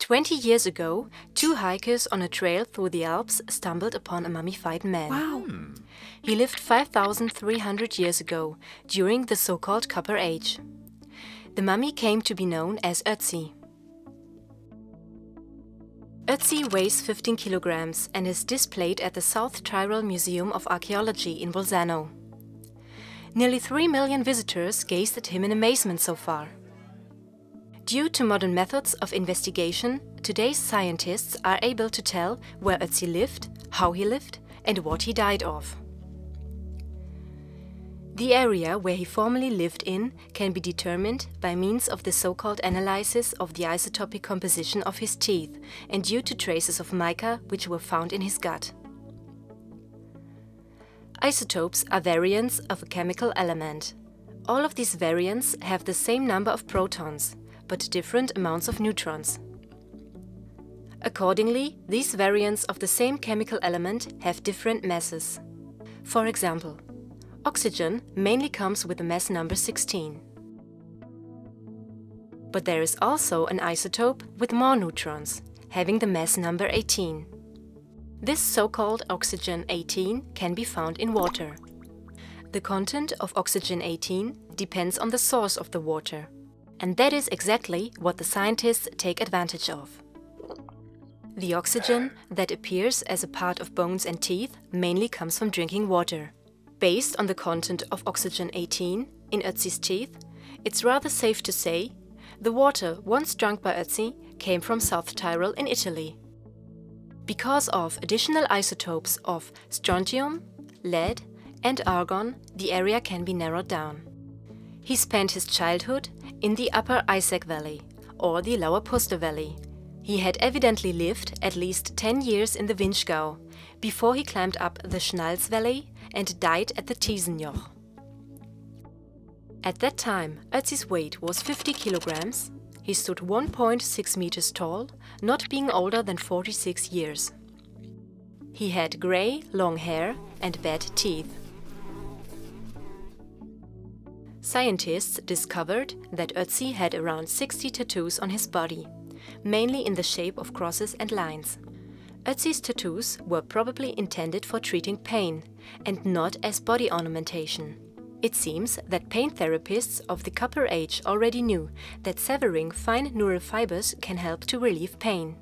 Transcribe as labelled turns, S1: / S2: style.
S1: 20 years ago, two hikers on a trail through the Alps stumbled upon a mummified man.
S2: Wow.
S1: He lived 5,300 years ago, during the so-called Copper Age. The mummy came to be known as Ötzi. Ötzi weighs 15 kilograms and is displayed at the South Tyrol Museum of Archaeology in Bolzano. Nearly 3 million visitors gazed at him in amazement so far. Due to modern methods of investigation, today's scientists are able to tell where Ötzi lived, how he lived, and what he died of. The area where he formerly lived in can be determined by means of the so-called analysis of the isotopic composition of his teeth and due to traces of mica which were found in his gut. Isotopes are variants of a chemical element. All of these variants have the same number of protons, but different amounts of neutrons. Accordingly, these variants of the same chemical element have different masses. For example, oxygen mainly comes with the mass number 16. But there is also an isotope with more neutrons, having the mass number 18. This so-called oxygen 18 can be found in water. The content of oxygen 18 depends on the source of the water, and that is exactly what the scientists take advantage of. The oxygen that appears as a part of bones and teeth mainly comes from drinking water. Based on the content of oxygen 18 in Ötzi's teeth, it's rather safe to say the water once drunk by Ötzi came from South Tyrol in Italy. Because of additional isotopes of strontium, lead and argon, the area can be narrowed down. He spent his childhood in the Upper Isaac Valley or the Lower Puster Valley. He had evidently lived at least 10 years in the Vinschgau before he climbed up the Schnalz Valley and died at the Thiesenjoch. At that time, Ötzi's weight was 50 kilograms. He stood 1.6 meters tall, not being older than 46 years. He had grey, long hair and bad teeth. Scientists discovered that Ötzi had around 60 tattoos on his body, mainly in the shape of crosses and lines. Ötzi's tattoos were probably intended for treating pain and not as body ornamentation. It seems that pain therapists of the Copper Age already knew that severing fine neural fibers can help to relieve pain.